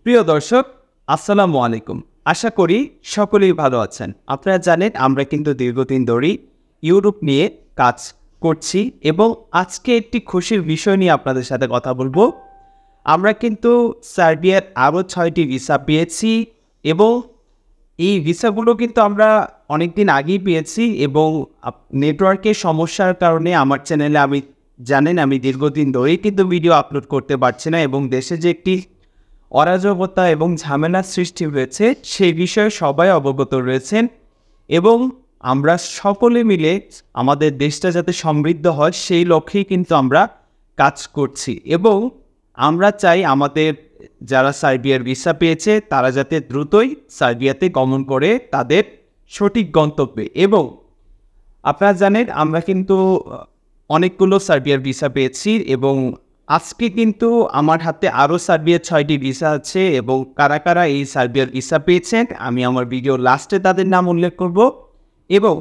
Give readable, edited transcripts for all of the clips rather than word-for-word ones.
প্রিয় দর্শক, আসসালামু আলাইকুম। আশা করি সকলেই ভালো আছেন। আপনারা জানেন আমরা কিন্তু দীর্ঘদিন ধরেই ইউরোপ নিয়ে কাজ করছি এবং আজকে একটি খুশির বিষয় নিয়ে আপনাদের সাথে কথা বলবো। আমরা কিন্তু সার্বিয়ার আরও ৬টি ভিসা পেয়েছি এবং এই ভিসাগুলো কিন্তু আমরা অনেকদিন আগেই পেয়েছি এবং নেটওয়ার্কের সমস্যার কারণে আমার চ্যানেলে আমি দীর্ঘদিন ধরেই কিন্তু ভিডিও আপলোড করতে পারছি না এবং দেশে যে একটি অরাজকতা এবং ঝামেলার সৃষ্টি হয়েছে সেই বিষয়ে সবাই অবগত রয়েছেন এবং আমরা সকলে মিলে আমাদের দেশটা যাতে সমৃদ্ধ হয় সেই লক্ষ্যেই কিন্তু আমরা কাজ করছি এবং আমরা চাই আমাদের যারা সার্বিয়ার ভিসা পেয়েছে তারা যাতে দ্রুতই সার্বিয়াতে গমন করে তাদের সঠিক গন্তব্যে। এবং আপনারা জানেন আমরা কিন্তু অনেকগুলো সার্বিয়ার ভিসা পেয়েছি এবং আজকে কিন্তু আমার হাতে আরও সার্বিয়ার 6টি ভিসা আছে এবং কারা কারা এই সার্বিয়ার ভিসা পেয়েছেন আমি আমার ভিডিও লাস্টে তাদের নাম উল্লেখ করব এবং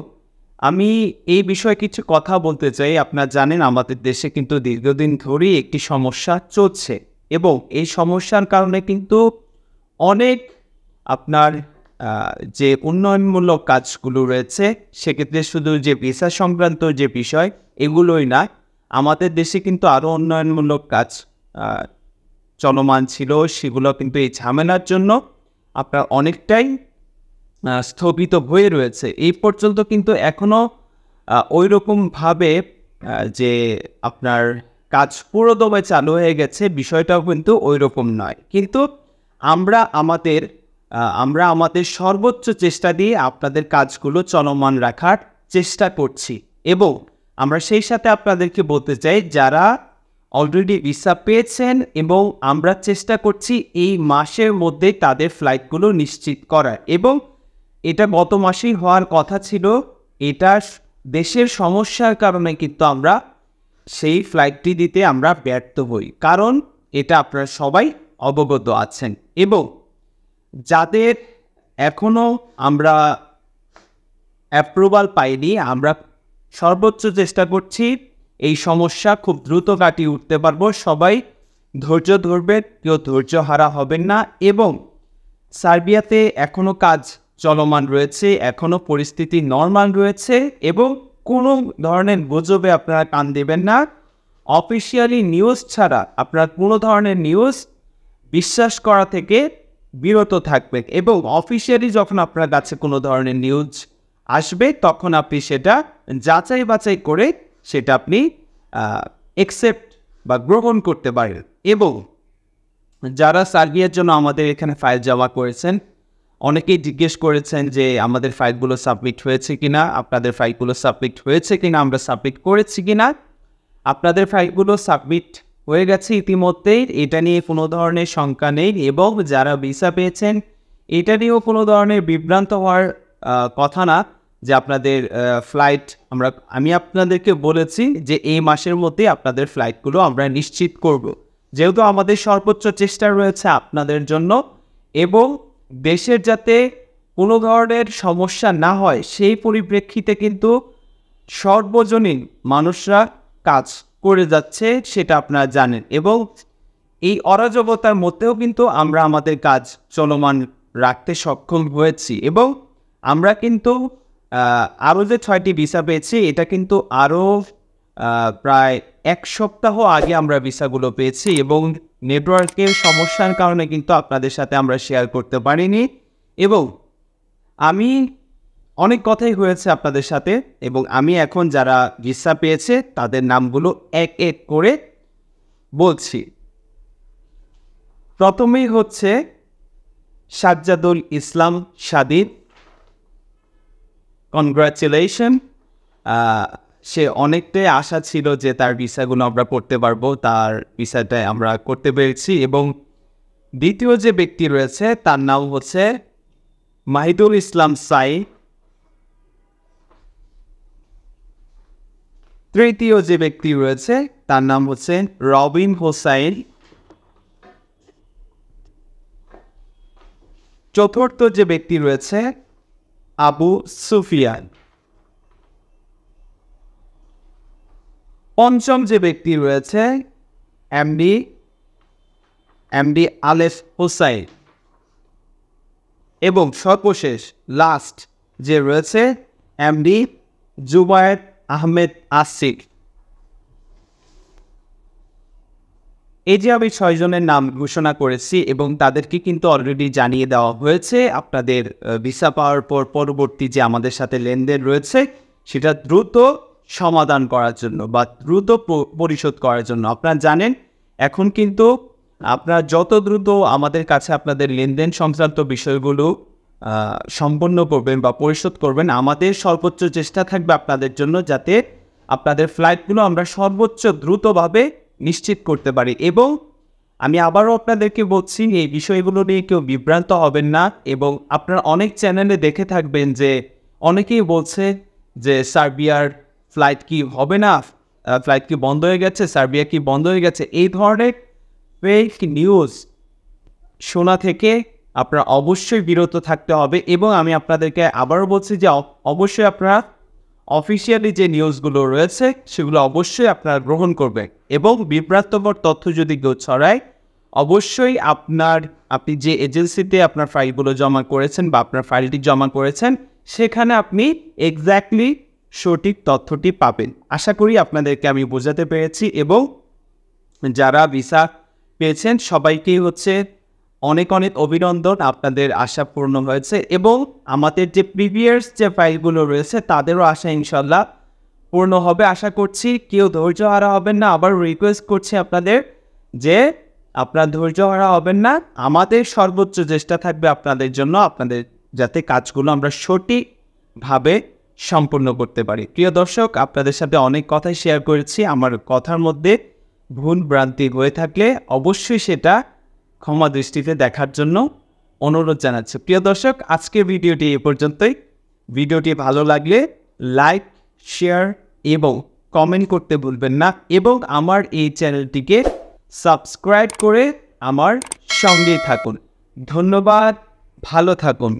আমি এই বিষয়ে কিছু কথা বলতে চাই। আপনারা জানেন আমাদের দেশে কিন্তু দীর্ঘদিন ধরেই একটি সমস্যা চলছে এবং এই সমস্যার কারণে কিন্তু অনেক আপনার যে উন্নয়নমূলক কাজগুলো রয়েছে সেক্ষেত্রে শুধু যে ভিসা সংক্রান্ত যে বিষয় এগুলোই না, আমাদের দেশে কিন্তু আরও উন্নয়নমূলক কাজ চলমান ছিল, সেগুলো কিন্তু এই ঝামেলার জন্য আপনার অনেকটাই স্থগিত হয়ে রয়েছে। এই পর্যন্ত কিন্তু এখনও ওই রকমভাবে যে আপনার কাজ পুরোদমে চালু হয়ে গেছে বিষয়টাও কিন্তু ওই রকম নয়, কিন্তু আমরা আমাদের সর্বোচ্চ চেষ্টা দিয়ে আপনাদের কাজগুলো চলমান রাখার চেষ্টা করছি এবং আমরা সেই সাথে আপনাদেরকে বলতে চাই যারা অলরেডি ভিসা পেয়েছেন এবং আমরা চেষ্টা করছি এই মাসের মধ্যে তাদের ফ্লাইটগুলো নিশ্চিত করার এবং এটা গত মাসেই হওয়ার কথা ছিল। এটা দেশের সমস্যার কারণে কিন্তু আমরা সেই ফ্লাইটটি দিতে আমরা ব্যর্থ হই, কারণ এটা আপনারা সবাই অবগত আছেন এবং যাদের এখনও আমরা অ্যাপ্রুভাল পাইনি আমরা সর্বোচ্চ চেষ্টা করছি এই সমস্যা খুব দ্রুত কাটিয়ে উঠতে পারবো। সবাই ধৈর্য ধরবেন, কেউ ধৈর্য হারা হবেন না এবং সার্বিয়াতে এখনও কাজ চলমান রয়েছে, এখনও পরিস্থিতি নর্মাল রয়েছে এবং কোনো ধরনের গুজবে আপনারা কান দেবেন না। অফিসিয়ালি নিউজ ছাড়া আপনারা কোনো ধরনের নিউজ বিশ্বাস করা থেকে বিরত থাকবেন এবং অফিসিয়ালি যখন আপনার কাছে কোনো ধরনের নিউজ আসবে তখন আপনি সেটা যাচাই বাছাই করে সেটা আপনি অ্যাকসেপ্ট বা গ্রহণ করতে পারেন। এবং যারা সার্বিয়ার জন্য আমাদের এখানে ফাইল জমা করেছেন অনেকেই জিজ্ঞেস করেছেন যে আমাদের ফাইলগুলো সাবমিট হয়েছে কিনা, আপনাদের ফাইলগুলো সাবমিট হয়েছে কিনা, আমরা সাবমিট করেছি কিনা। আপনাদের ফাইলগুলো সাবমিট হয়ে গেছে ইতিমধ্যেই, এটা নিয়ে কোনো ধরনের শঙ্কা নেই এবং যারা ভিসা পেয়েছেন এটা নিয়েও কোনো ধরনের বিভ্রান্ত হওয়ার কথা না যে আপনাদের ফ্লাইট আমি আপনাদেরকে বলেছি যে এই মাসের মধ্যে আপনাদের ফ্লাইটগুলো আমরা নিশ্চিত করব, যেহেতু আমাদের সর্বোচ্চ চেষ্টা রয়েছে আপনাদের জন্য এবং দেশের যাতে কোনো ধরনের সমস্যা না হয় সেই পরিপ্রেক্ষিতে কিন্তু সর্বজনীন মানুষরা কাজ করে যাচ্ছে সেটা আপনারা জানেন এবং এই অরাজকতার মধ্যেও কিন্তু আমরা আমাদের কাজ চলমান রাখতে সক্ষম হয়েছি এবং আমরা কিন্তু আরও যে 6টি ভিসা পেয়েছি এটা কিন্তু আরও প্রায় 1 সপ্তাহ আগে আমরা ভিসাগুলো পেয়েছি এবং নেটওয়ার্কের সমস্যার কারণে কিন্তু আপনাদের সাথে আমরা শেয়ার করতে পারিনি এবং আমি অনেক কথাই হয়েছে আপনাদের সাথে এবং আমি এখন যারা ভিসা পেয়েছে তাদের নামগুলো এক এক করে বলছি। প্রথমেই হচ্ছে সাজ্জাদুল ইসলাম সাদিদ, কনগ্রাচুলেশন। সে অনেকটাই আশা ছিল যে তার ভিসাগুলো আমরা করতে পারবো, তার ভিসাটা আমরা করতে পেরেছি এবং দ্বিতীয় যে ব্যক্তি রয়েছে তার নাম হচ্ছে মাহিদুল ইসলাম সাই। তৃতীয় যে ব্যক্তি রয়েছে তার নাম হচ্ছে রবিন হোসাইন। চতুর্থ যে ব্যক্তি রয়েছে আবু সুফিয়ান। পঞ্চম যে ব্যক্তি রয়েছে এমডি এমডি আলেফ হোসাইন এবং সর্বশেষ লাস্ট যে রয়েছে এমডি জুবায়ের আহমেদ আসিফ। এই যে আমি 6 জনের নাম ঘোষণা করেছি এবং তাদেরকে কিন্তু অলরেডি জানিয়ে দেওয়া হয়েছে আপনাদের ভিসা পাওয়ার পর পরবর্তী যে আমাদের সাথে লেনদেন রয়েছে সেটা দ্রুত সমাধান করার জন্য বা দ্রুত পরিশোধ করার জন্য। আপনারা জানেন এখন কিন্তু আপনারা যত দ্রুত আমাদের কাছে আপনাদের লেনদেন সংক্রান্ত বিষয়গুলো সম্পন্ন করবেন বা পরিশোধ করবেন, আমাদের সর্বোচ্চ চেষ্টা থাকবে আপনাদের জন্য যাতে আপনাদের ফ্লাইটগুলো আমরা সর্বোচ্চ দ্রুতভাবে নিশ্চিত করতে পারি। এবং আমি আবারও আপনাদেরকে বলছি এই বিষয়গুলো নিয়ে কেউ বিভ্রান্ত হবেন না। এবং আপনারা অনেক চ্যানেলে দেখে থাকবেন যে অনেকেই বলছে যে সার্বিয়ার ফ্লাইট কি হবে না, ফ্লাইট কি বন্ধ হয়ে গেছে, সার্বিয়া কি বন্ধ হয়ে গেছে, এই ধরনের ফেক নিউজ শোনা থেকে আপনারা অবশ্যই বিরত থাকতে হবে। এবং আমি আপনাদেরকে আবারও বলছি যে অবশ্যই আপনারা অফিসিয়ালি যে নিউজগুলো রয়েছে সেগুলো অবশ্যই আপনারা গ্রহণ করবেন। এবং বিভ্রান্তকর তথ্য যদি কেউ ছড়ায় অবশ্যই আপনি যে এজেন্সিতে আপনার ফাইলগুলো জমা করেছেন বা আপনার ফাইলটি জমা করেছেন সেখানে আপনি এক্স্যাক্টলি সঠিক তথ্যটি পাবেন। আশা করি আপনাদেরকে আমি বোঝাতে পেরেছি। এবং যারা ভিসা পেয়েছেন সবাইকেই অনেক অনেক অভিনন্দন, আপনাদের আশা পূর্ণ হয়েছে। এবং আমাদের যে প্রিভিয়াস যে ফাইলগুলো রয়েছে তাদেরও আশা ইনশাল্লাহ পূর্ণ হবে আশা করছি। কেউ ধৈর্য হারা হবেন না। আবার রিকোয়েস্ট করছি আপনাদের যে আপনারা ধৈর্য হারা হবেন না, আমাদের সর্বোচ্চ চেষ্টা থাকবে আপনাদের জন্য, আপনাদের যাতে কাজগুলো আমরা সঠিকভাবে সম্পূর্ণ করতে পারি। প্রিয় দর্শক, আপনাদের সাথে অনেক কথাই শেয়ার করেছি। আমার কথার মধ্যে ভুল ভ্রান্তি হয়ে থাকলে অবশ্যই সেটা ক্ষমা দৃষ্টিতে দেখার জন্য অনুরোধ জানাচ্ছি। প্রিয় দর্শক, আজকের ভিডিওটি এ পর্যন্তই। ভিডিওটি ভালো লাগলে লাইক, শেয়ার এবং কমেন্ট করতে ভুলবেন না। এবং আমার এই চ্যানেলটিকে সাবস্ক্রাইব করে আমার সঙ্গেই থাকুন। ধন্যবাদ, ভালো থাকুন।